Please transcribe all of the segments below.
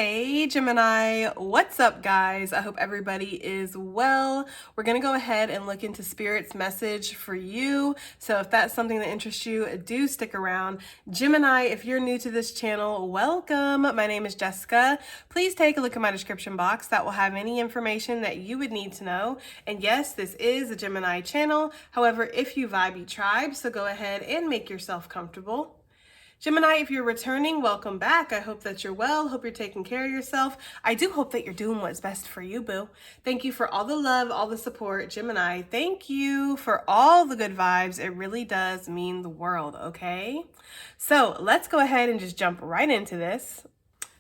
Hey Gemini, what's up guys? I hope everybody is well. We're going to go ahead and look into Spirit's message for you. So if that's something that interests you, do stick around. Gemini, if you're new to this channel, welcome. My name is Jessica. Please take a look at my description box. That will have any information that you would need to know. And yes, this is a Gemini channel. However, if you vibe, you tribe, so go ahead and make yourself comfortable. Gemini, if you're returning, welcome back. I hope that you're well. Hope you're taking care of yourself. I do hope that you're doing what's best for you, boo. Thank you for all the love, all the support. Gemini, thank you for all the good vibes. It really does mean the world, okay? So let's go ahead and just jump right into this.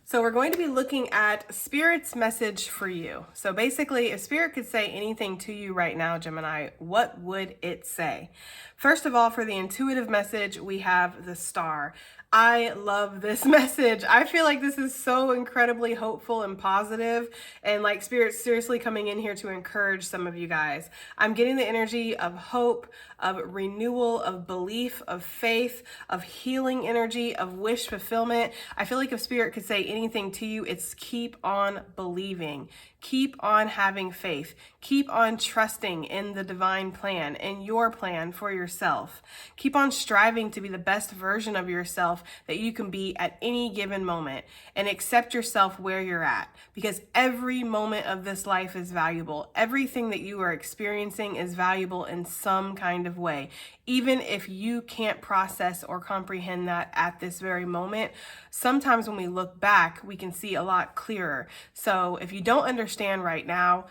So we're going to be looking at Spirit's message for you. So basically, if Spirit could say anything to you right now, Gemini, what would it say? First of all, for the intuitive message, we have the star. I love this message. I feel like this is so incredibly hopeful and positive, and like Spirit's seriously coming in here to encourage some of you guys. I'm getting the energy of hope, of renewal, of belief, of faith, of healing energy, of wish fulfillment. I feel like if Spirit could say anything to you, it's keep on believing. Keep on having faith. Keep on trusting in the divine plan and your plan for yourself. Keep on striving to be the best version of yourself that you can be at any given moment, and accept yourself where you're at, because every moment of this life is valuable. Everything that you are experiencing is valuable in some kind of way. Even if you can't process or comprehend that at this very moment, sometimes when we look back, we can see a lot clearer. So if you don't understand right now,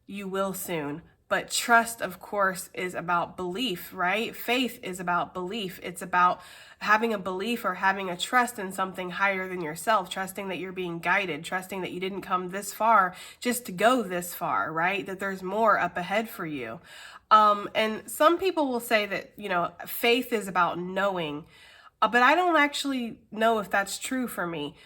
you will soon. But trust, of course, is about belief, right? Faith is about belief. It's about having a belief or having a trust in something higher than yourself, trusting that you're being guided, trusting that you didn't come this far just to go this far, right? That there's more up ahead for you. And some people will say that, faith is about knowing, but I don't actually know if that's true for me.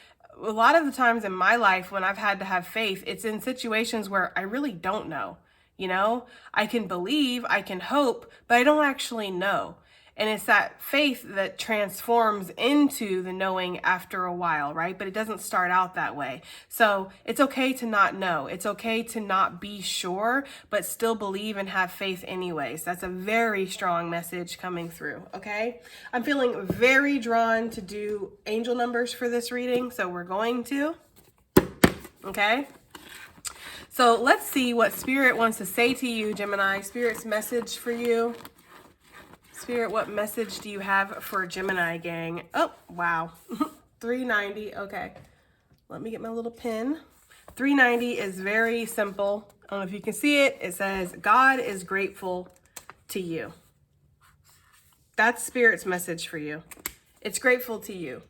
A lot of the times in my life when I've had to have faith, it's in situations where I really don't know. I can believe, I can hope, but I don't actually know. And it's that faith that transforms into the knowing after a while, right? But it doesn't start out that way. So it's okay to not know. It's okay to not be sure, but still believe and have faith anyways. That's a very strong message coming through, okay? I'm feeling very drawn to do angel numbers for this reading, so we're going to, okay? So let's see what Spirit wants to say to you, Gemini. Spirit's message for you. Spirit, what message do you have for Gemini gang? Oh, wow. 390. Okay. Let me get my little pin. 390 is very simple. I don't know if you can see it. It says, God is grateful to you. That's Spirit's message for you. It's grateful to you.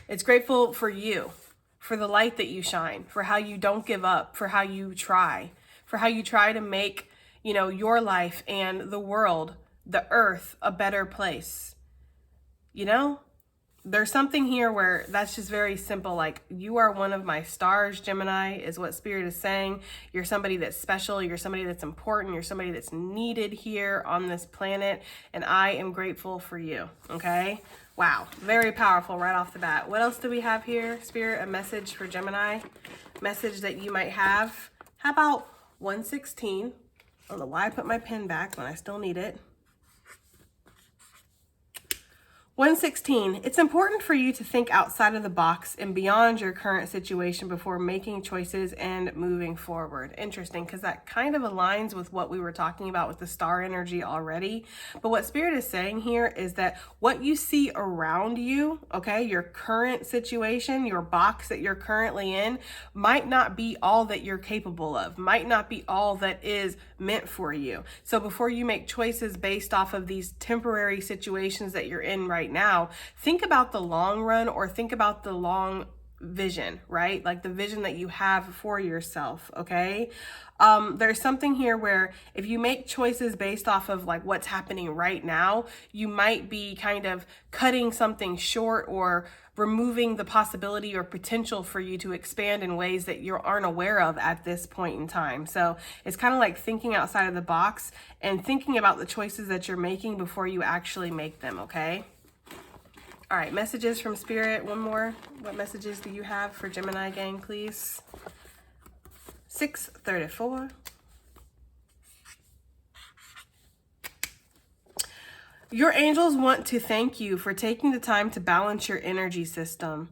It's grateful for you, for the light that you shine, for how you don't give up, for how you try, to make, your life and the world, the earth, a better place. There's something here where that's just very simple. Like, you are one of my stars, Gemini, is what Spirit is saying. You're somebody that's special. You're somebody that's important. You're somebody that's needed here on this planet. And I am grateful for you. Okay. Wow. Very powerful right off the bat. What else do we have here? Spirit, a message for Gemini, message that you might have. How about 116? I don't know why I put my pen back when I still need it. 116, it's important for you to think outside of the box and beyond your current situation before making choices and moving forward. Interesting, because that kind of aligns with what we were talking about with the star energy already. But what Spirit is saying here is that what you see around you, okay, your current situation, your box that you're currently in, might not be all that you're capable of, might not be all that is meant for you. So before you make choices based off of these temporary situations that you're in right now, think about the long run, or think about the long vision, right? Like the vision that you have for yourself, okay? There's something here where if you make choices based off of like what's happening right now, you might be kind of cutting something short or removing the possibility or potential for you to expand in ways that you aren't aware of at this point in time. So it's kind of like thinking outside of the box and thinking about the choices that you're making before you actually make them, okay? All right, messages from Spirit. One more. What messages do you have for Gemini gang, please? 634. Your angels want to thank you for taking the time to balance your energy system,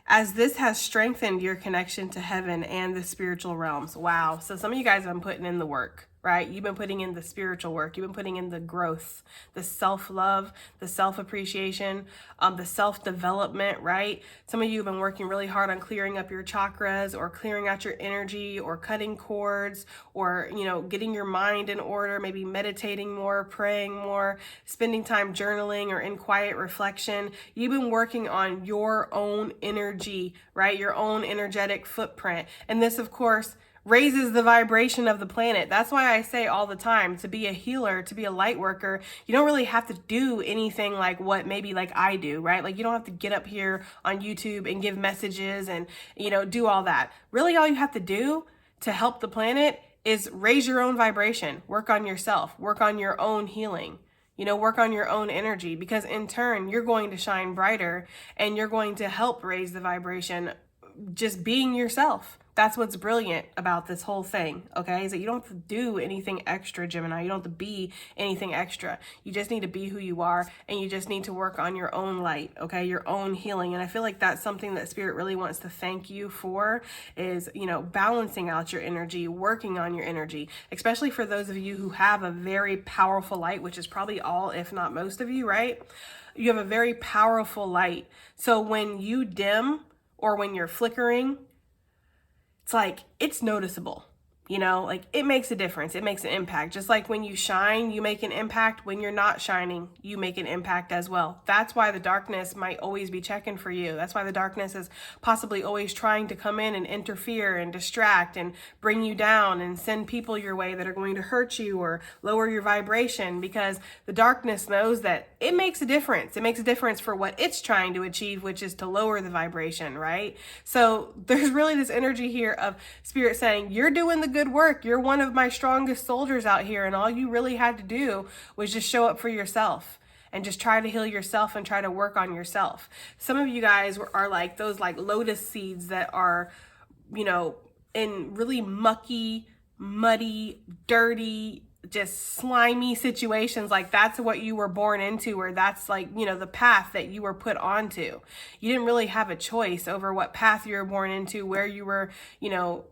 as this has strengthened your connection to heaven and the spiritual realms. Wow. So some of you guys have been putting in the work, right? You've been putting in the spiritual work. You've been putting in the growth, the self-love, the self-appreciation, the self-development, right? Some of you have been working really hard on clearing up your chakras, or clearing out your energy, or cutting cords, or, you know, getting your mind in order, maybe meditating more, praying more, spending time journaling or in quiet reflection. You've been working on your own energy, right? Your own energetic footprint. And this, of course, raises the vibration of the planet. That's why I say all the time, to be a healer, to be a light worker, you don't really have to do anything like what maybe like I do, right? Like you don't have to get up here on YouTube and give messages and, you know, do all that. Really, all you have to do to help the planet is raise your own vibration, work on yourself, work on your own healing, you know, work on your own energy, because in turn, you're going to shine brighter and you're going to help raise the vibration just being yourself. That's what's brilliant about this whole thing, okay? Is that you don't have to do anything extra, Gemini. You don't have to be anything extra. You just need to be who you are, and you just need to work on your own light, okay? Your own healing. And I feel like that's something that Spirit really wants to thank you for, is, you know, balancing out your energy, working on your energy, especially for those of you who have a very powerful light, which is probably all, if not most of you, right? You have a very powerful light. So when you dim, or when you're flickering, it's like, it's noticeable, you know, like it makes a difference. It makes an impact. Just like when you shine, you make an impact. When you're not shining, you make an impact as well. That's why the darkness might always be checking for you. That's why the darkness is possibly always trying to come in and interfere and distract and bring you down and send people your way that are going to hurt you or lower your vibration, because the darkness knows that it makes a difference. It makes a difference for what it's trying to achieve, which is to lower the vibration, right? So there's really this energy here of Spirit saying, you're doing the good work. You're one of my strongest soldiers out here. And all you really had to do was just show up for yourself and just try to heal yourself and try to work on yourself. Some of you guys are like those like lotus seeds that are, you know, in really mucky, muddy, dirty, just slimy situations. Like that's what you were born into, or that's like, you know, the path that you were put onto. You didn't really have a choice over what path you were born into, where you were, you know,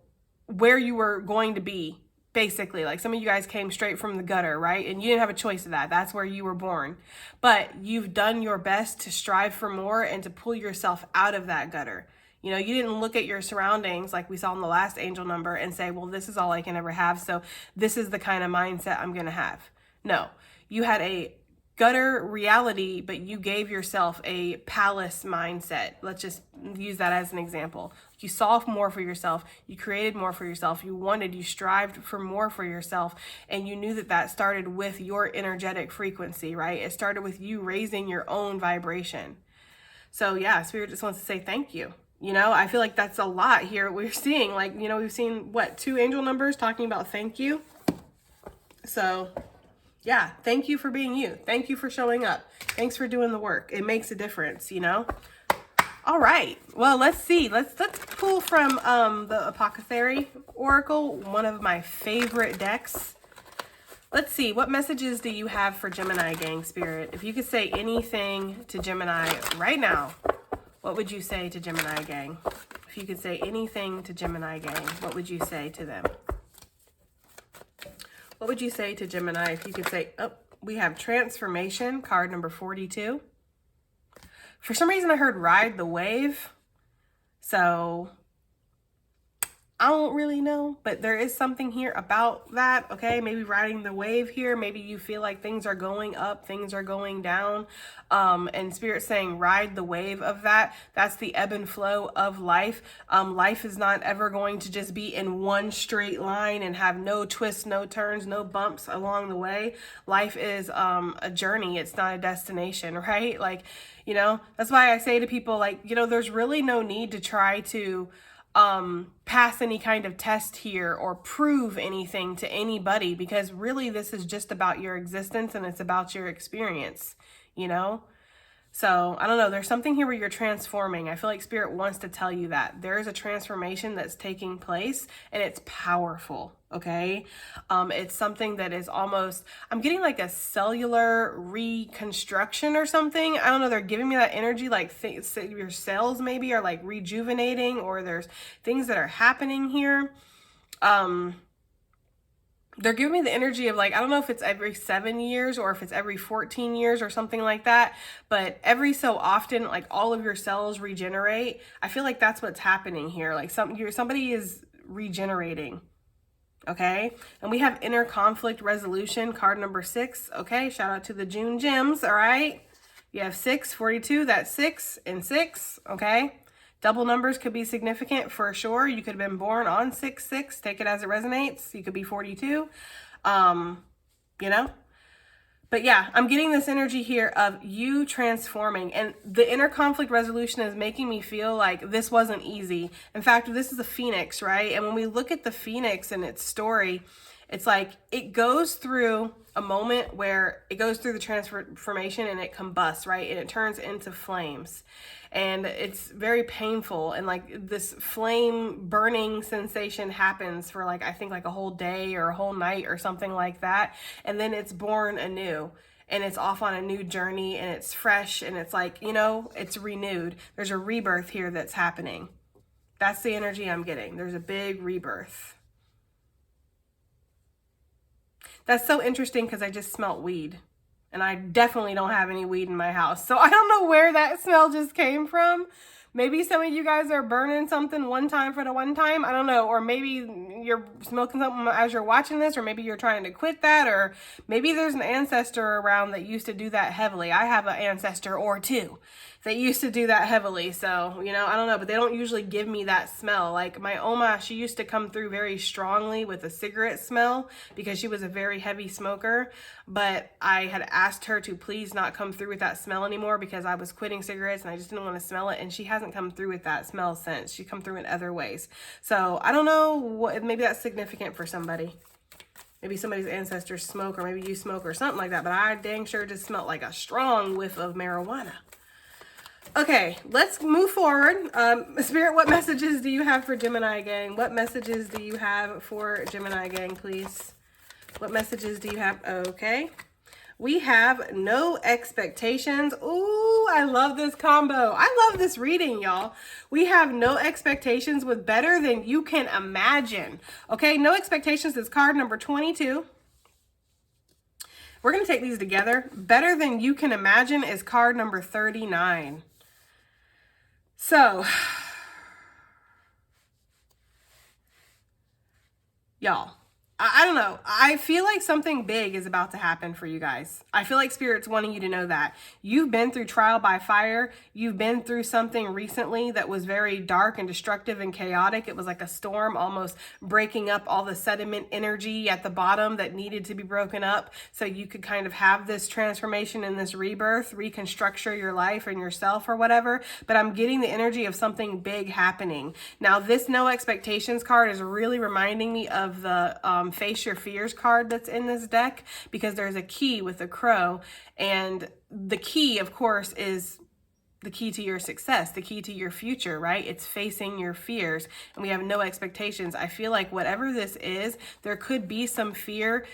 where you were going to be, basically. Like some of you guys came straight from the gutter, right? And you didn't have a choice of that. That's where you were born. But you've done your best to strive for more and to pull yourself out of that gutter. You know, you didn't look at your surroundings like we saw in the last angel number and say, well, this is all I can ever have, so this is the kind of mindset I'm going to have. No, you had a gutter reality, but you gave yourself a palace mindset. Let's just use that as an example. You saw more for yourself. You created more for yourself. You strived for more for yourself. And you knew that that started with your energetic frequency, right? It started with you raising your own vibration. So yeah, Spirit just wants to say thank you. You know, I feel like that's a lot here. We're seeing, like, you know, we've seen what, 2 angel numbers talking about thank you. So yeah, thank you for being you. Thank you for showing up. Thanks for doing the work. It makes a difference, you know? All right. Well, let's see. Let's pull from the Apothecary Oracle, one of my favorite decks. Let's see. What messages do you have for Gemini gang, Spirit? If you could say anything to Gemini right now, what would you say to Gemini gang? If you could say anything to Gemini gang, what would you say to them? What would you say to Gemini if you could say, oh, we have Transformation, card number 42. For some reason, I heard Ride the Wave. So I don't really know, but there is something here about that, okay? Maybe riding the wave here. Maybe you feel like things are going up, things are going down. And Spirit's saying ride the wave of that. That's the ebb and flow of life. Life is not ever going to just be in one straight line and have no twists, no turns, no bumps along the way. Life is a journey. It's not a destination, right? Like, you know, that's why I say to people, like, you know, there's really no need to try to pass any kind of test here or prove anything to anybody, because really this is just about your existence and it's about your experience, you know? So I don't know, there's something here where you're transforming. I feel like Spirit wants to tell you that there is a transformation that's taking place, and it's powerful. Okay. It's something that is almost, I'm getting like a cellular reconstruction or something. I don't know. They're giving me that energy, like your cells maybe are like rejuvenating, or there's things that are happening here. They're giving me the energy of like, I don't know if it's every 7 years or if it's every 14 years or something like that, but every so often, like all of your cells regenerate. I feel like that's what's happening here. Like somebody is regenerating. Okay. And we have inner conflict resolution, card number 6. Okay. Shout out to the June gems. All right. You have 6, 42. That's 6 and 6. Okay. Double numbers could be significant for sure. You could have been born on 6/6. Take it as it resonates. You could be 42. You know? But yeah, I'm getting this energy here of you transforming. And the inner conflict resolution is making me feel like this wasn't easy. In fact, this is a phoenix, right? And when we look at the phoenix and its story, it's like it goes through a moment where it goes through the transformation and it combusts, right? And it turns into flames. And it's very painful. And like this flame burning sensation happens for like, I think like a whole day or a whole night or something like that. And then it's born anew. And it's off on a new journey, and it's fresh, and it's like, you know, it's renewed. There's a rebirth here that's happening. That's the energy I'm getting. There's a big rebirth. That's so interesting because I just smelt weed, and I definitely don't have any weed in my house. So I don't know where that smell just came from. Maybe some of you guys are burning something one time for the one time. I don't know. Or maybe you're smoking something as you're watching this, or maybe you're trying to quit that, or maybe there's an ancestor around that used to do that heavily. I have an ancestor or two that used to do that heavily. So, you know, I don't know, but they don't usually give me that smell. Like my Oma, she used to come through very strongly with a cigarette smell because she was a very heavy smoker. But I had asked her to please not come through with that smell anymore because I was quitting cigarettes and I just didn't want to smell it. And she hasn't come through with that smell since. She's come through in other ways. So I don't know what, maybe that's significant for somebody. Maybe somebody's ancestors smoke, or maybe you smoke or something like that. But I dang sure just smelled like a strong whiff of marijuana. Okay, let's move forward. Spirit, what messages do you have for Gemini gang? What messages do you have for Gemini gang, please? What messages do you have? Okay. We have no expectations. Ooh, I love this combo. I love this reading, y'all. We have no expectations with better than you can imagine. Okay, no expectations is card number 22. We're going to take these together. Better than you can imagine is card number 39. So, y'all, I don't know. I feel like something big is about to happen for you guys. I feel like Spirit's wanting you to know that. You've been through trial by fire. You've been through something recently that was very dark and destructive and chaotic. It was like a storm almost breaking up all the sediment energy at the bottom that needed to be broken up so you could kind of have this transformation and this rebirth, reconstructure your life and yourself or whatever. But I'm getting the energy of something big happening. Now, this no expectations card is really reminding me of the Face Your Fears card that's in this deck, because there's a key with a crow, and the key, of course, is the key to your success, the key to your future, right? It's facing your fears, and we have no expectations. I feel like whatever this is, there could be some fear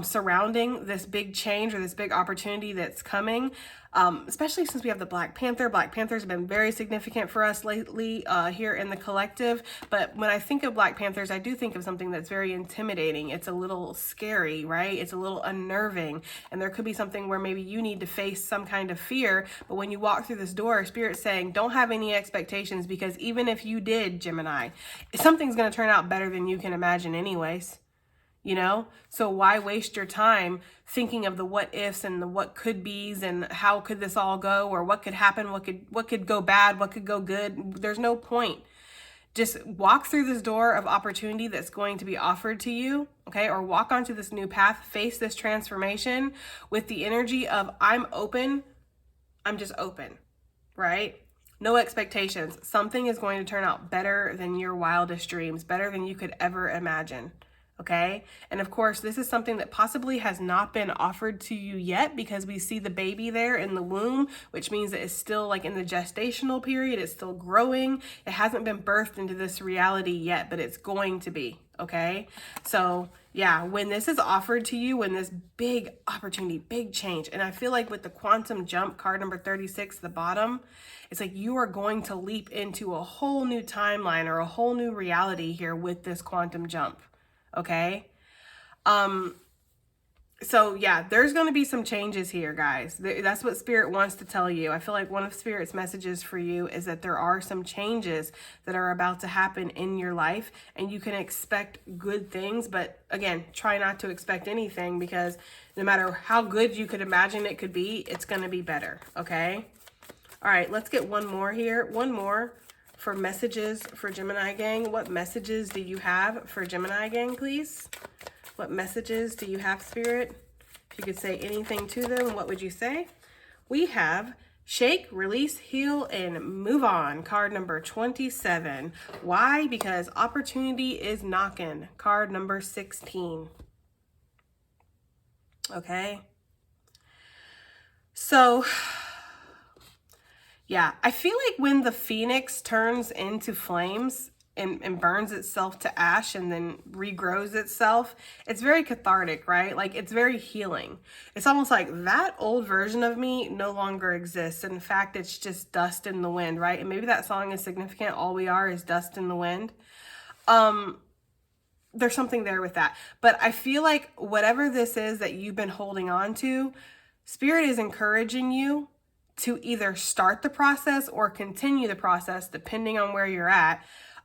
surrounding this big change or this big opportunity that's coming, especially since we have the Black Panther. Black Panthers have been very significant for us lately here in the collective. But when I think of Black Panthers, I do think of something that's very intimidating. It's a little scary, right? It's a little unnerving. And there could be something where maybe you need to face some kind of fear. But when you walk through this door, Spirit's saying, don't have any expectations, because even if you did, Gemini, something's going to turn out better than you can imagine anyways. You know, so why waste your time thinking of the what ifs and the what could be's and how could this all go, or what could happen, what could go bad, what could go good? There's no point. Just walk through this door of opportunity that's going to be offered to you, okay? Or walk onto this new path, face this transformation with the energy of I'm open, I'm just open, right? No expectations. Something is going to turn out better than your wildest dreams, better than you could ever imagine. Okay. And of course, this is something that possibly has not been offered to you yet, because we see the baby there in the womb, which means that it's still like in the gestational period. It's still growing. It hasn't been birthed into this reality yet, but it's going to be. Okay. So yeah, when this is offered to you, when this big opportunity, big change, and I feel like with the quantum jump card number 36, the bottom, it's like you are going to leap into a whole new timeline or a whole new reality here with this quantum jump. Okay. So yeah, there's going to be some changes here, guys. That's what Spirit wants to tell you. I feel like one of Spirit's messages for you is that there are some changes that are about to happen in your life, and you can expect good things, but again, try not to expect anything, because no matter how good you could imagine it could be, it's going to be better. Okay. All right, let's get one more here. One more for messages for Gemini gang. What messages do you have for Gemini gang, please? What messages do you have, Spirit? If you could say anything to them, what would you say? We have shake, release, heal, and move on. Card number 27. Why? Because opportunity is knocking. Card number 16. Okay. So yeah, I feel like when the phoenix turns into flames and burns itself to ash and then regrows itself, it's very cathartic, right? Like, it's very healing. It's almost like that old version of me no longer exists. In fact, it's just dust in the wind, right? And maybe that song is significant. All we are is dust in the wind. There's something there with that. But I feel like whatever this is that you've been holding on to, Spirit is encouraging you to either start the process or continue the process, depending on where you're at,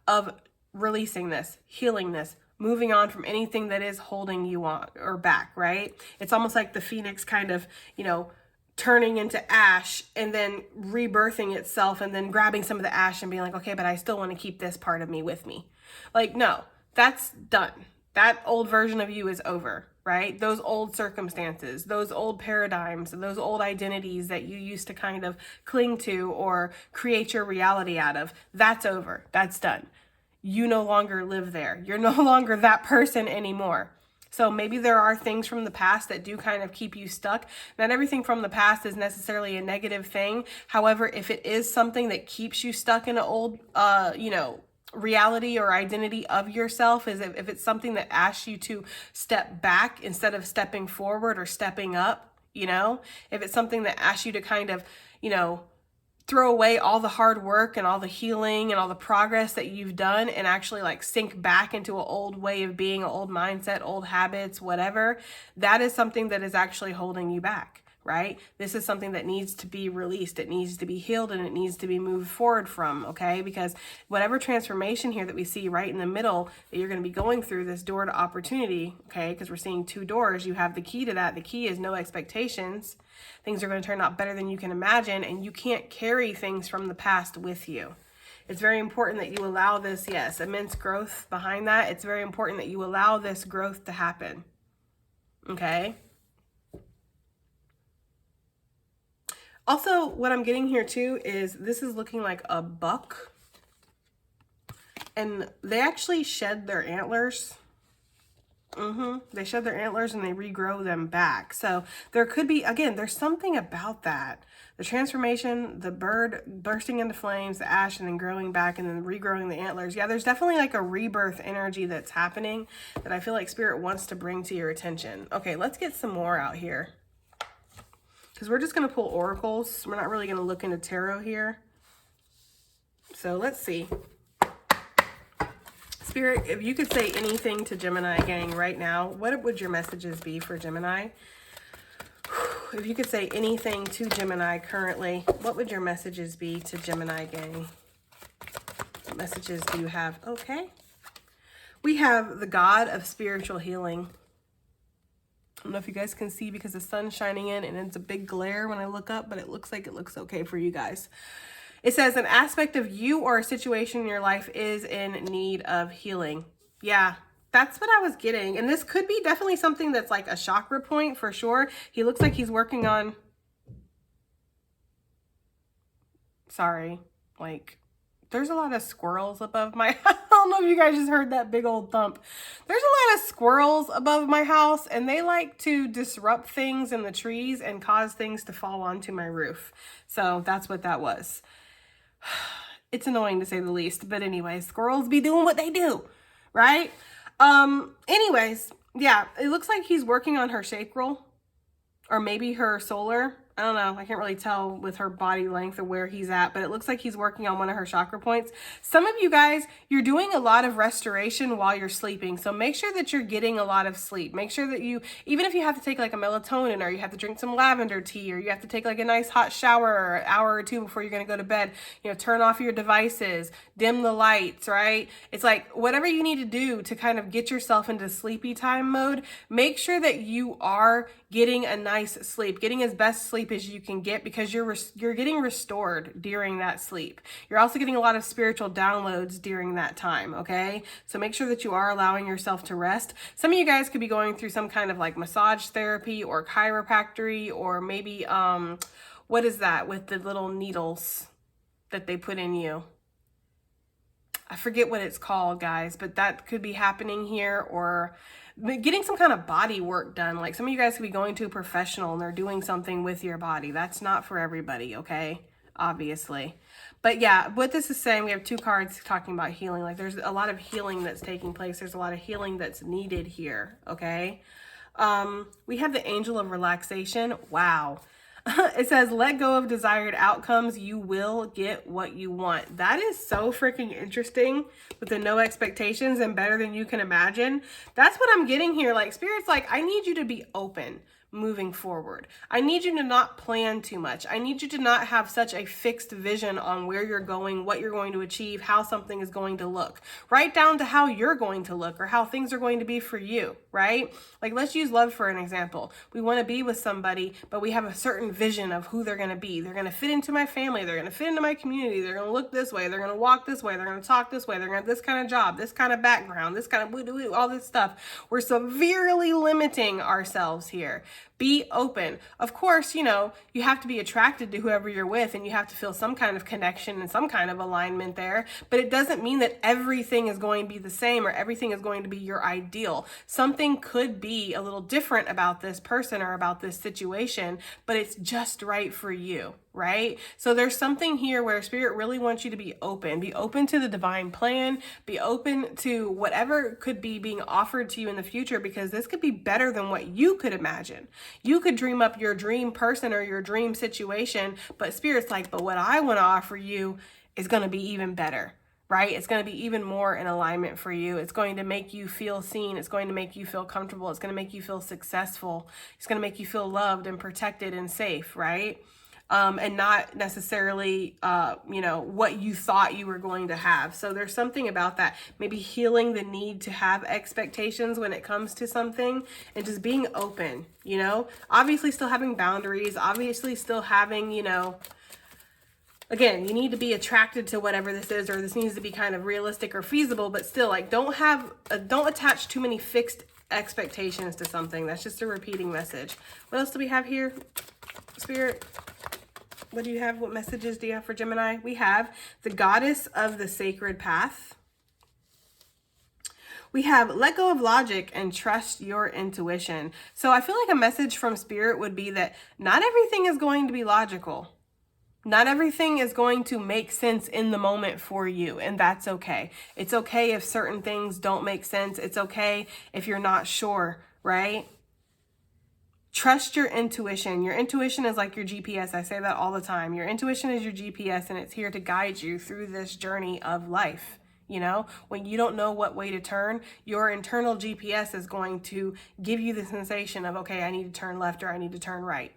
of releasing this, healing this, moving on from anything that is holding you on or back, right? It's almost like the phoenix kind of, turning into ash and then rebirthing itself and then grabbing some of the ash and being like, okay, but I still want to keep this part of me with me. Like, no, that's done. That old version of you is over, right? Those old circumstances, those old paradigms, those old identities that you used to kind of cling to or create your reality out of, that's over. That's done. You no longer live there. You're no longer that person anymore. So maybe there are things from the past that do kind of keep you stuck. Not everything from the past is necessarily a negative thing. However, if it is something that keeps you stuck in an old, reality or identity of yourself, is if it's something that asks you to step back instead of stepping forward or stepping up, if it's something that asks you to kind of, throw away all the hard work and all the healing and all the progress that you've done and actually like sink back into an old way of being, an old mindset, old habits, whatever, that is something that is actually holding you back. Right? This is something that needs to be released. It needs to be healed and it needs to be moved forward from, okay? Because whatever transformation here that we see right in the middle that you're going to be going through, this door to opportunity, okay? Because we're seeing two doors. You have the key to that. The key is no expectations. Things are going to turn out better than you can imagine, and you can't carry things from the past with you. It's very important that you allow this, yes, immense growth behind that. It's very important that you allow this growth to happen, okay? Also, what I'm getting here too is this is looking like a buck, and they actually shed their antlers. They shed their antlers and they regrow them back. So there could be, again, there's something about that. The transformation, the bird bursting into flames, the ash, and then growing back and then regrowing the antlers. Yeah, there's definitely like a rebirth energy that's happening that I feel like Spirit wants to bring to your attention. Okay, let's get some more out here, because we're just going to pull oracles. We're not really going to look into tarot here. So let's see. Spirit, if you could say anything to Gemini gang right now, what would your messages be for Gemini? If you could say anything to Gemini currently, what would your messages be to Gemini gang? What messages do you have? Okay. We have the God of spiritual healing. I don't know if you guys can see because the sun's shining in and it's a big glare when I look up, but it looks like it looks okay for you guys. It says an aspect of you or a situation in your life is in need of healing. Yeah, that's what I was getting. And this could be definitely something that's like a chakra point for sure. He looks like he's working on, sorry, like there's a lot of squirrels above my house. don't know if you guys just heard that big old thump. There's a lot of squirrels above my house, and they like to disrupt things in the trees and cause things to fall onto my roof. So that's what that was. It's annoying to say the least, but anyway, squirrels be doing what they do, right? Anyways, yeah, it looks like he's working on her sacral or maybe her solar. I don't know. I can't really tell with her body length or where he's at, but it looks like he's working on one of her chakra points. Some of you guys, you're doing a lot of restoration while you're sleeping. So make sure that you're getting a lot of sleep. Make sure that you, even if you have to take like a melatonin or you have to drink some lavender tea or you have to take like a nice hot shower an hour or two before you're going to go to bed, you know, turn off your devices, dim the lights, right? It's like whatever you need to do to kind of get yourself into sleepy time mode, make sure that you are getting a nice sleep, getting as best sleep as you can get, because you're getting restored during that sleep. You're also getting a lot of spiritual downloads during that time, okay? So make sure that you are allowing yourself to rest. Some of you guys could be going through some kind of like massage therapy or chiropractic, or maybe what is that with the little needles that they put in you? I forget what it's called, guys, but that could be happening here, or getting some kind of body work done. Like some of you guys could be going to a professional and they're doing something with your body. That's not for everybody, okay? Obviously. But yeah, what this is saying, we have two cards talking about healing. Like there's a lot of healing that's taking place. There's a lot of healing that's needed here, okay? We have the Angel of Relaxation. Wow. It says, let go of desired outcomes. You will get what you want. That is so freaking interesting with the no expectations and better than you can imagine. That's what I'm getting here. Like Spirit's like, I need you to be open moving forward. I need you to not plan too much. I need you to not have such a fixed vision on where you're going, what you're going to achieve, how something is going to look, right down to how you're going to look or how things are going to be for you, right? Like let's use love for an example. We want to be with somebody, but we have a certain vision of who they're going to be. They're going to fit into my family. They're going to fit into my community. They're going to look this way. They're going to walk this way. They're going to talk this way. They're going to have this kind of job, this kind of background, this kind of all this stuff. We're severely limiting ourselves here. Be open. Of course, you know, you have to be attracted to whoever you're with and you have to feel some kind of connection and some kind of alignment there, but it doesn't mean that everything is going to be the same or everything is going to be your ideal. Something could be a little different about this person or about this situation, but it's just right for you, right? So there's something here where Spirit really wants you to be open to the divine plan, be open to whatever could be being offered to you in the future, because this could be better than what you could imagine. You could dream up your dream person or your dream situation, but Spirit's like, but what I want to offer you is going to be even better, right? It's going to be even more in alignment for you. It's going to make you feel seen. It's going to make you feel comfortable. It's going to make you feel successful. It's going to make you feel loved and protected and safe, right? And not necessarily, you know, what you thought you were going to have. So there's something about that, maybe healing the need to have expectations when it comes to something and just being open, you know, obviously still having boundaries, obviously still having, you know, again, you need to be attracted to whatever this is, or this needs to be kind of realistic or feasible, but still like don't attach too many fixed expectations to something. That's just a repeating message. What else do we have here, Spirit? What do you have? What messages do you have for Gemini? We have the Goddess of the Sacred Path. We have let go of logic and trust your intuition. So I feel like a message from Spirit would be that not everything is going to be logical. Not everything is going to make sense in the moment for you, and that's okay. It's okay if certain things don't make sense. It's okay if you're not sure, right? Trust your intuition. Your intuition is like your GPS. I say that all the time. Your intuition is your GPS, and it's here to guide you through this journey of life. You know, when you don't know what way to turn, your internal GPS is going to give you the sensation of, okay, I need to turn left or I need to turn right.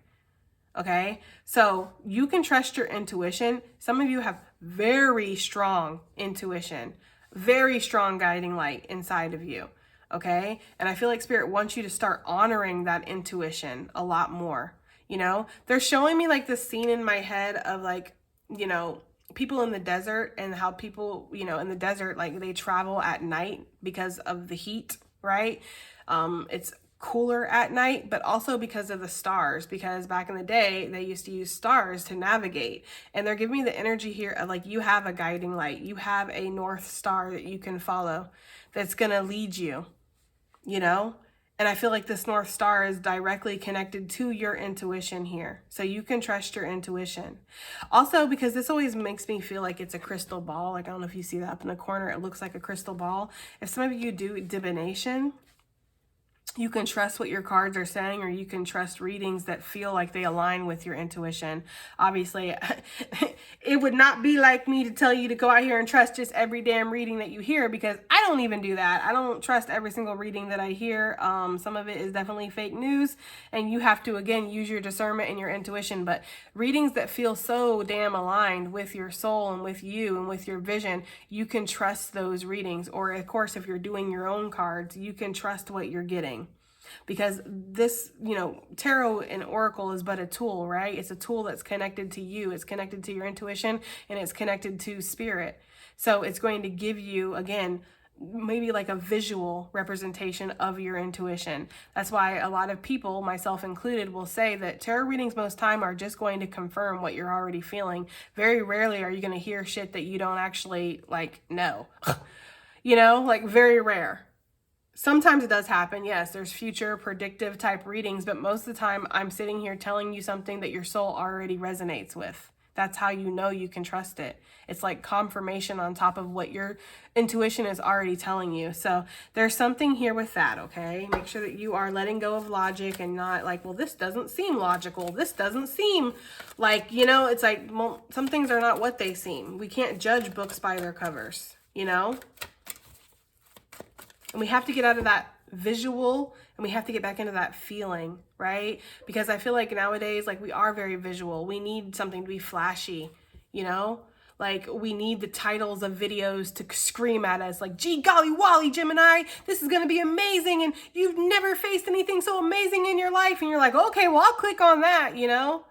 Okay, so you can trust your intuition. Some of you have very strong intuition, very strong guiding light inside of you. Okay, and I feel like Spirit wants you to start honoring that intuition a lot more. You know, they're showing me like this scene in my head of like, you know, people in the desert and how people, you know, in the desert, like they travel at night because of the heat, right? It's cooler at night, but also because of the stars, because back in the day they used to use stars to navigate, and they're giving me the energy here of like you have a guiding light, you have a north star that you can follow that's going to lead you, you know? And I feel like this North Star is directly connected to your intuition here. So you can trust your intuition. Also, because this always makes me feel like it's a crystal ball. Like, I don't know if you see that up in the corner. It looks like a crystal ball. If some of you do divination, you can trust what your cards are saying, or you can trust readings that feel like they align with your intuition. Obviously, it would not be like me to tell you to go out here and trust just every damn reading that you hear, because I don't even do that. I don't trust every single reading that I hear. Some of it is definitely fake news, and you have to, again, use your discernment and your intuition. But readings that feel so damn aligned with your soul and with you and with your vision, you can trust those readings. Or, of course, if you're doing your own cards, you can trust what you're getting. Because this, you know, tarot and oracle is but a tool, right? It's a tool that's connected to you. It's connected to your intuition, and it's connected to spirit. So it's going to give you, again, maybe like a visual representation of your intuition. That's why a lot of people, myself included, will say that tarot readings most time are just going to confirm what you're already feeling. Very rarely are you going to hear shit that you don't actually like know. You know, like very rare. Sometimes it does happen. Yes, there's future predictive type readings, but most of the time I'm sitting here telling you something that your soul already resonates with. That's how you know you can trust it. It's like confirmation on top of what your intuition is already telling you. So there's something here with that, okay? Make sure that you are letting go of logic and not like, well, this doesn't seem logical. This doesn't seem like, you know, it's like, well, some things are not what they seem. We can't judge books by their covers, you know? And we have to get out of that visual, and we have to get back into that feeling, right? Because I feel like nowadays, like, we are very visual. We need something to be flashy, you know? Like, we need the titles of videos to scream at us, like, gee golly wolly, Gemini, this is going to be amazing, and you've never faced anything so amazing in your life. And you're like, okay, well, I'll click on that, you know?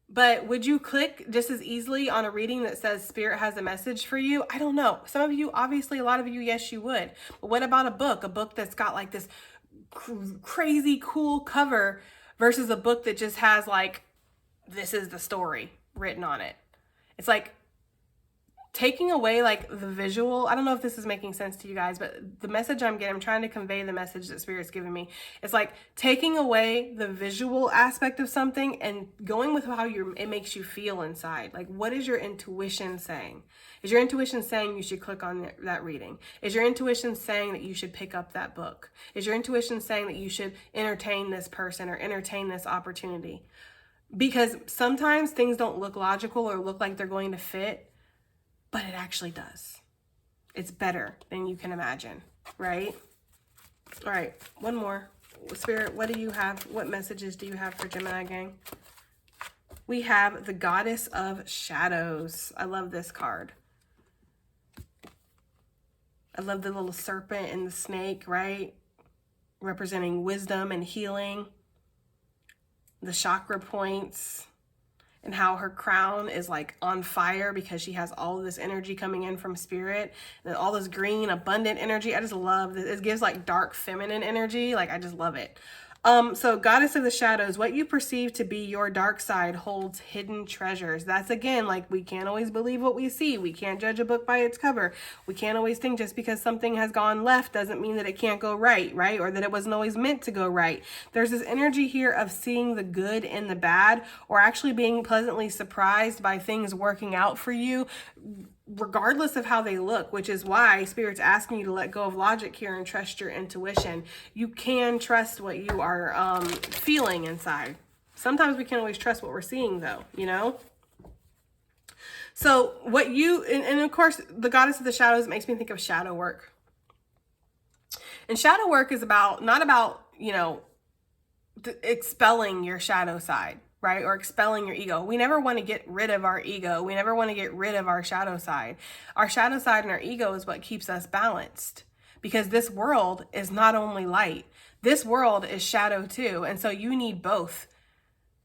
But would you click just as easily on a reading that says Spirit has a message for you? I don't know. Some of you, obviously, a lot of you, yes, you would. But what about a book that's got like this crazy cool cover versus a book that just has like, this is the story written on it? It's like taking away like the visual. I don't know if this is making sense to you guys, but the message I'm getting, I'm trying to convey the message that Spirit's giving me. It's like taking away the visual aspect of something and going with how it makes you feel inside. Like, what is your intuition saying? Is your intuition saying you should click on that reading? Is your intuition saying that you should pick up that book? Is your intuition saying that you should entertain this person or entertain this opportunity? Because sometimes things don't look logical or look like they're going to fit, but it actually does. It's better than you can imagine, right? All right, one more. Spirit, what do you have? What messages do you have for Gemini gang? We have the Goddess of Shadows. I love this card. I love the little serpent and the snake, right? Representing wisdom and healing. The chakra points. And how her crown is like on fire because she has all of this energy coming in from Spirit. And all this green, abundant energy. I just love this. It gives like dark feminine energy. Like, I just love it. So Goddess of the Shadows, what you perceive to be your dark side holds hidden treasures. That's, again, like, we can't always believe what we see. We can't judge a book by its cover. We can't always think just because something has gone left doesn't mean that it can't go right, right? Or that it wasn't always meant to go right. There's this energy here of seeing the good in the bad, or actually being pleasantly surprised by things working out for you, regardless of how they look, which is why Spirit's asking you to let go of logic here and trust your intuition. You can trust what you are feeling inside. Sometimes we can't always trust what we're seeing, though, you know? So what you, and of course, the Goddess of the Shadows makes me think of shadow work. And shadow work is not about, you know, expelling your shadow side, right? Or expelling your ego. We never want to get rid of our ego. We never want to get rid of our shadow side. Our shadow side and our ego is what keeps us balanced, because this world is not only light. This world is shadow too. And so you need both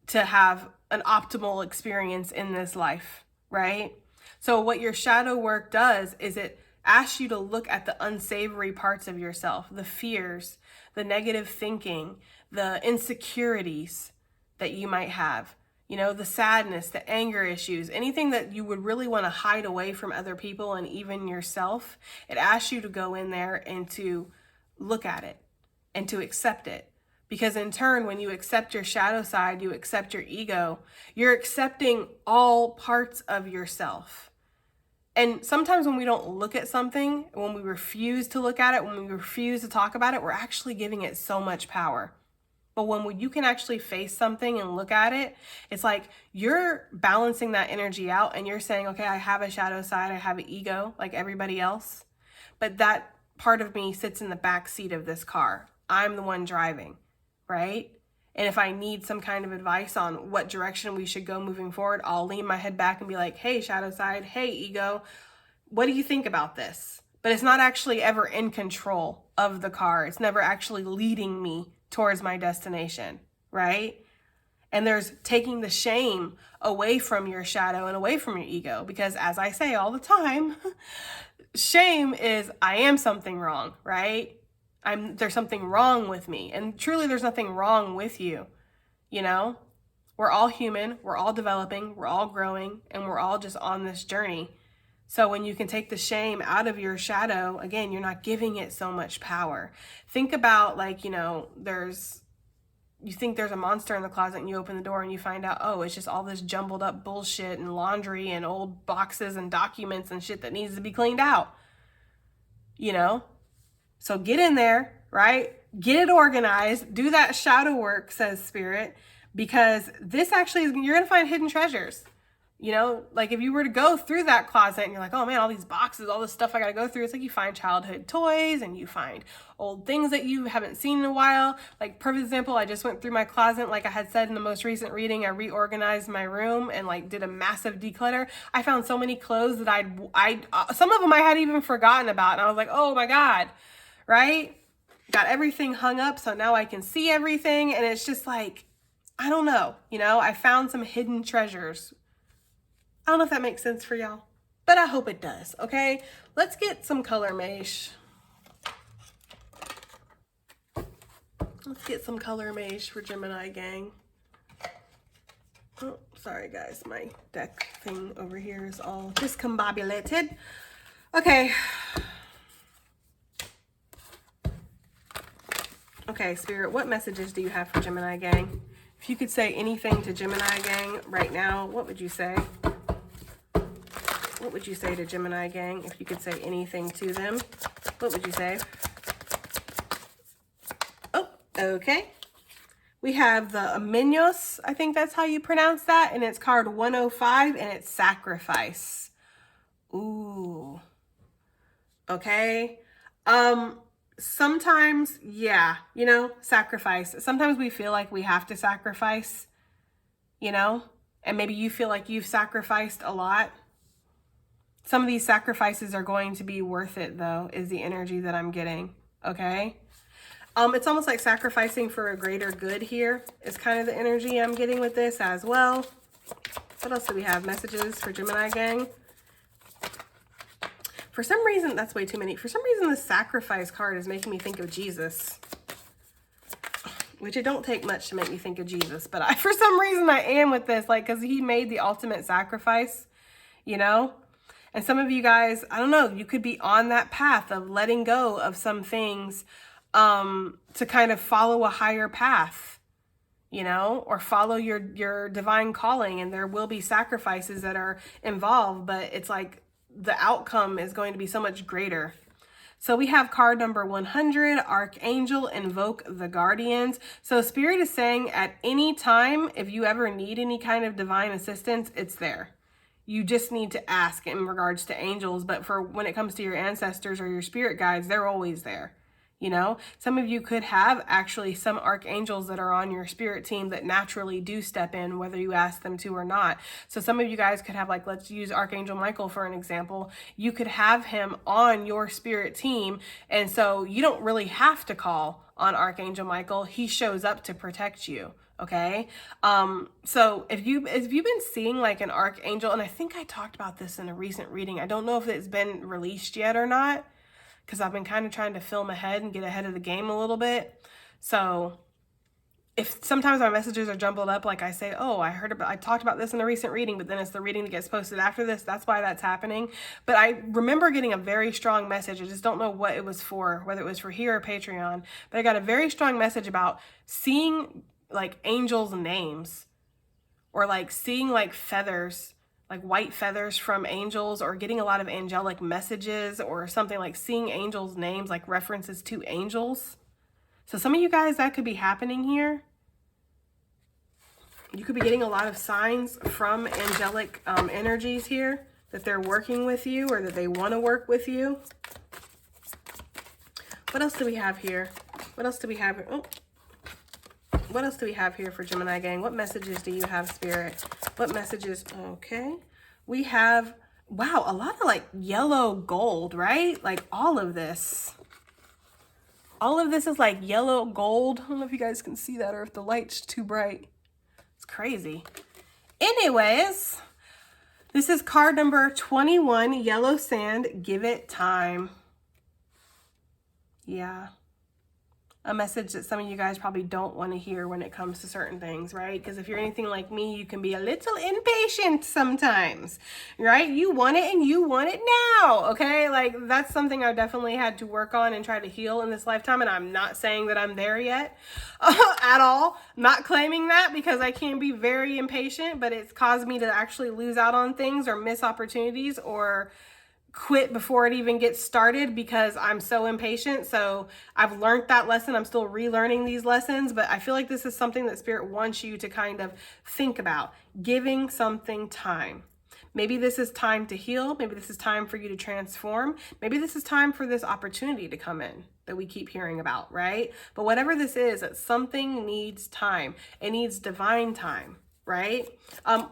to have an optimal experience in this life, right? So what your shadow work does is it Asks you to look at the unsavory parts of yourself, the fears, the negative thinking, the insecurities that you might have, you know, the sadness, the anger issues, anything that you would really want to hide away from other people and even yourself. It asks you to go in there and to look at it and to accept it. Because in turn, when you accept your shadow side, you accept your ego, you're accepting all parts of yourself. And sometimes when we don't look at something, when we refuse to look at it, when we refuse to talk about it, we're actually giving it so much power. But when you can actually face something and look at it, it's like you're balancing that energy out and you're saying, okay, I have a shadow side, I have an ego like everybody else, but that part of me sits in the back seat of this car. I'm the one driving, right? And if I need some kind of advice on what direction we should go moving forward, I'll lean my head back and be like, hey, shadow side, hey, ego, what do you think about this? But it's not actually ever in control of the car. It's never actually leading me towards my destination, right? And there's taking the shame away from your shadow and away from your ego, because as I say all the time, shame is I am something wrong, right? There's something wrong with me. And truly there's nothing wrong with you. You know, we're all human, we're all developing, we're all growing, and we're all just on this journey. So when you can take the shame out of your shadow, again, you're not giving it so much power. Think about like, you know, you think there's a monster in the closet and you open the door and you find out, oh, it's just all this jumbled up bullshit and laundry and old boxes and documents and shit that needs to be cleaned out, you know? So get in there, right? Get it organized, do that shadow work, says Spirit, because this actually is, you're going to find hidden treasures. You know, like if you were to go through that closet and you're like, oh man, all these boxes, all this stuff I got to go through. It's like you find childhood toys and you find old things that you haven't seen in a while. Like perfect example, I just went through my closet. Like I had said in the most recent reading, I reorganized my room and like did a massive declutter. I found so many clothes that some of them I had even forgotten about. And I was like, oh my God, right? Got everything hung up. So now I can see everything. And it's just like, I don't know, you know, I found some hidden treasures. I don't know if that makes sense for y'all, but I hope it does, okay? Let's get some color mesh. Let's get some color mesh for Gemini gang. Oh, sorry guys, my deck thing over here is all discombobulated. Okay. Okay, Spirit, what messages do you have for Gemini gang? If you could say anything to Gemini gang right now, what would you say? What would you say to Gemini gang if you could say anything to them? What would you say? Oh, okay. We have the Aminos, I think that's how you pronounce that, and it's card 105, and it's sacrifice. Ooh. Okay. Sometimes, yeah, you know, sacrifice. Sometimes we feel like we have to sacrifice, you know, and maybe you feel like you've sacrificed a lot. Some of these sacrifices are going to be worth it, though, is the energy that I'm getting, okay? It's almost like sacrificing for a greater good here is kind of the energy I'm getting with this as well. What else do we have? Messages for Gemini gang. For some reason, that's way too many. For some reason, the sacrifice card is making me think of Jesus, which it don't take much to make me think of Jesus. But for some reason, I am with this, like, because he made the ultimate sacrifice, you know? And some of you guys, I don't know, you could be on that path of letting go of some things to kind of follow a higher path, you know, or follow your divine calling. And there will be sacrifices that are involved, but it's like the outcome is going to be so much greater. So we have card number 100, Archangel, invoke the guardians. So Spirit is saying at any time, if you ever need any kind of divine assistance, it's there. You just need to ask in regards to angels, but for when it comes to your ancestors or your spirit guides, they're always there. You know, some of you could have actually some archangels that are on your spirit team that naturally do step in, whether you ask them to or not. So some of you guys could have, like, let's use Archangel Michael for an example. You could have him on your spirit team. And so you don't really have to call on Archangel Michael. He shows up to protect you. Okay. So if you've been seeing like an archangel, and I think I talked about this in a recent reading. I don't know if it's been released yet or not, because I've been kind of trying to film ahead and get ahead of the game a little bit. So if sometimes my messages are jumbled up, like I say, oh, I talked about this in a recent reading, but then it's the reading that gets posted after this. That's why that's happening. But I remember getting a very strong message. I just don't know what it was for, whether it was for here or Patreon. But I got a very strong message about seeing like angels' names, or like seeing like feathers, like white feathers from angels, or getting a lot of angelic messages or something, like seeing angels' names, like references to angels. So some of you guys, that could be happening here. You could be getting a lot of signs from angelic energies here, that they're working with you or that they want to work with you. What else do we have here? What else do we have? Oh. What else do we have here for Gemini gang? What messages do you have, Spirit? What messages? Okay. We have, wow, a lot of like yellow gold, right? Like all of this. All of this is like yellow gold. I don't know if you guys can see that or if the light's too bright. It's crazy. Anyways, this is card number 21, Yellow Sand, Give It Time. Yeah. A message that some of you guys probably don't want to hear when it comes to certain things, right? Because if you're anything like me, you can be a little impatient sometimes, right? You want it and you want it now, okay? Like that's something I definitely had to work on and try to heal in this lifetime. And I'm not saying that I'm there yet at all. I'm not claiming that, because I can be very impatient, but it's caused me to actually lose out on things or miss opportunities or quit before it even gets started because I'm so impatient. So I've learned that lesson. I'm still relearning these lessons, but I feel like this is something that Spirit wants you to kind of think about, giving something time. Maybe this is time to heal. Maybe this is time for you to transform. Maybe this is time for this opportunity to come in that we keep hearing about, right? But whatever this is, something needs time. It needs divine time. Right?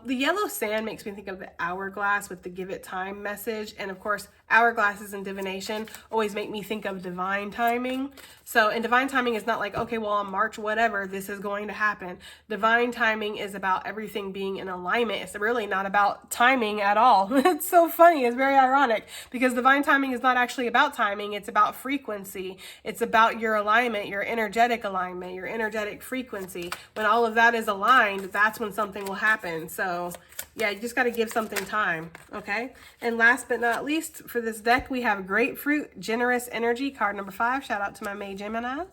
The yellow sand makes me think of the hourglass with the give it time message. And of course, hourglasses and divination always make me think of divine timing. So, and divine timing is not like, okay, well, on March, whatever, this is going to happen. Divine timing is about everything being in alignment. It's really not about timing at all. It's so funny. It's very ironic because divine timing is not actually about timing. It's about frequency. It's about your alignment, your energetic alignment, your energetic frequency. When all of that is aligned, that's when something will happen. So yeah, you just got to give something time. Okay. And last but not least, for this deck, we have Grapefruit, Generous Energy, card number 5. Shout out to my May Geminis.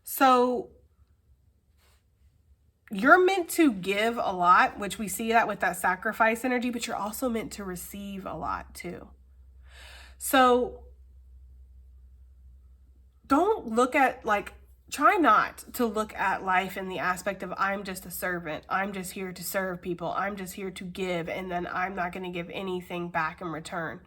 So you're meant to give a lot, which we see that with that sacrifice energy, but you're also meant to receive a lot too. So don't look at try not to look at life in the aspect of I'm just a servant. I'm just here to serve people. I'm just here to give, and then I'm not going to give anything back in return.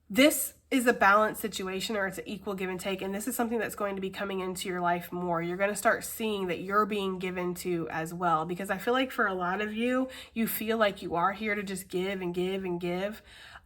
This is a balanced situation, or it's an equal give and take. And this is something that's going to be coming into your life more. You're going to start seeing that you're being given to as well. Because I feel like for a lot of you, you feel like you are here to just give and give and give.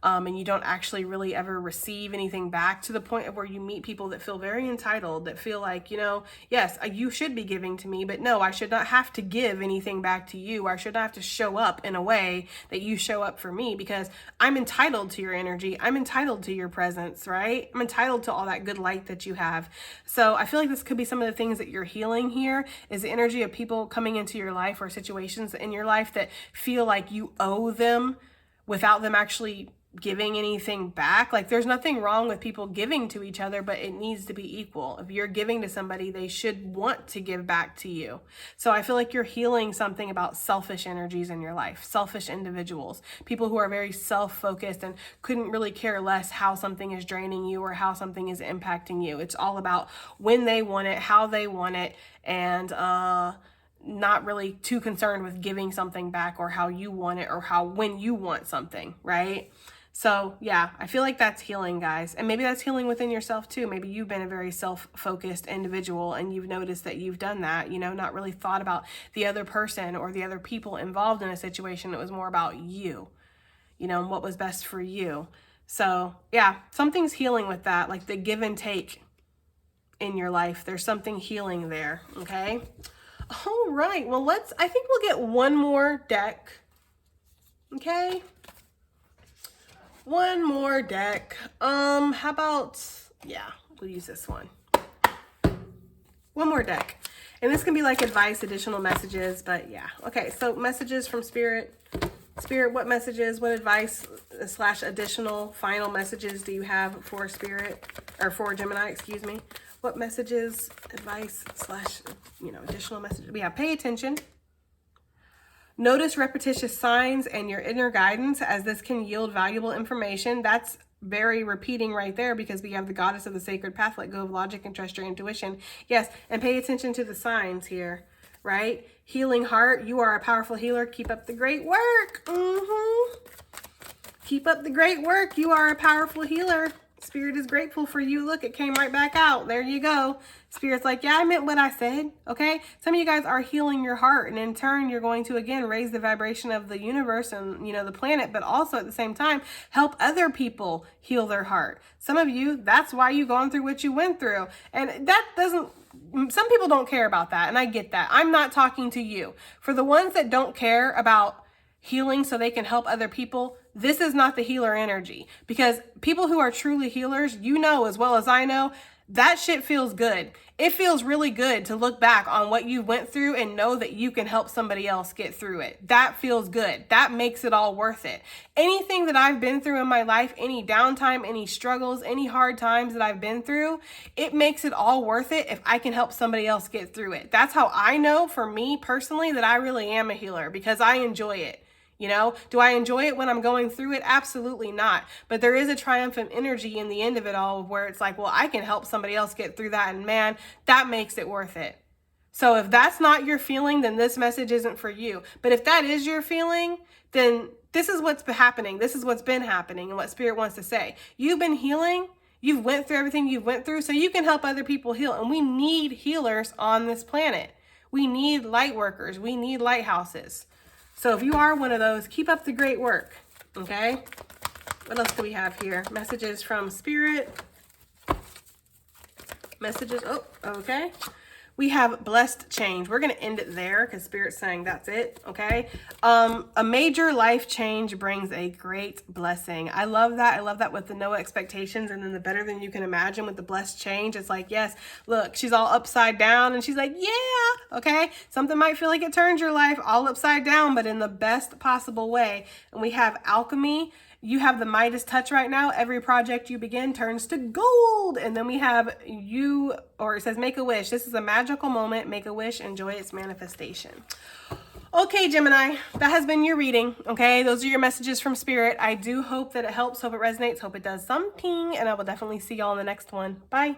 And you don't actually really ever receive anything back, to the point of where you meet people that feel very entitled, that feel like, you know, yes, you should be giving to me, but no, I should not have to give anything back to you. I should not have to show up in a way that you show up for me, because I'm entitled to your energy. I'm entitled to your presence, right? I'm entitled to all that good light that you have. So I feel like this could be some of the things that you're healing here, is the energy of people coming into your life or situations in your life that feel like you owe them without them actually giving anything back. Like, there's nothing wrong with people giving to each other, but it needs to be equal. If you're giving to somebody, they should want to give back to you. So I feel like you're healing something about selfish energies in your life, selfish individuals, people who are very self-focused and couldn't really care less how something is draining you or how something is impacting you. It's all about when they want it, how they want it, and not really too concerned with giving something back or how you want it or when you want something, right? So yeah, I feel like that's healing, guys. And maybe that's healing within yourself too. Maybe you've been a very self-focused individual and you've noticed that you've done that, you know, not really thought about the other person or the other people involved in a situation. It was more about you, you know, and what was best for you. So yeah, something's healing with that, like the give and take in your life. There's something healing there, okay? All right, well, I think we'll get one more deck, okay? One more deck. How about, yeah, we'll use this one. One more deck. And this can be like advice, additional messages, but yeah. Okay, so messages from Spirit. Spirit, what messages, what advice / additional final messages do you have for Spirit, or for Gemini, excuse me? What messages, advice / additional messages? We have pay attention. Notice repetitious signs and your inner guidance, as this can yield valuable information. That's very repeating right there, because we have the goddess of the sacred path. Let go of logic and trust your intuition. Yes, and pay attention to the signs here, right? Healing heart. You are a powerful healer. Keep up the great work. Keep up the great work. You are a powerful healer. Spirit is grateful for you. Look, it came right back out. There you go. Spirit's like, yeah, I meant what I said. Okay. Some of you guys are healing your heart, and in turn, you're going to, again, raise the vibration of the universe and, the planet, but also at the same time, help other people heal their heart. Some of you, that's why you've gone through what you went through. And some people don't care about that. And I get that. I'm not talking to you. For the ones that don't care about healing so they can help other people, this is not the healer energy, because people who are truly healers, as well as I know, that shit feels good. It feels really good to look back on what you went through and know that you can help somebody else get through it. That feels good. That makes it all worth it. Anything that I've been through in my life, any downtime, any struggles, any hard times that I've been through, it makes it all worth it if I can help somebody else get through it. That's how I know, for me personally, that I really am a healer, because I enjoy it. Do I enjoy it when I'm going through it? Absolutely not. But there is a triumphant energy in the end of it all, where it's like, well, I can help somebody else get through that. And man, that makes it worth it. So if that's not your feeling, then this message isn't for you. But if that is your feeling, then this is what's happening. This is what's been happening and what Spirit wants to say. You've been healing. You've went through everything you've went through, so you can help other people heal. And we need healers on this planet. We need light workers. We need lighthouses. So if you are one of those, keep up the great work, okay? What else do we have here? Messages from Spirit. Messages, okay. We have blessed change. We're going to end it there, because Spirit's saying that's it, okay? A major life change brings a great blessing. I love that. I love that, with the no expectations, and then the better than you can imagine with the blessed change. It's like, yes, look, she's all upside down, and she's like, yeah, okay? Something might feel like it turns your life all upside down, but in the best possible way. And we have alchemy. You have the Midas touch right now. Every project you begin turns to gold. And then we have it says make a wish. This is a magical moment. Make a wish. Enjoy its manifestation. Okay, Gemini, that has been your reading. Okay, those are your messages from Spirit. I do hope that it helps. Hope it resonates. Hope it does something. And I will definitely see y'all in the next one. Bye.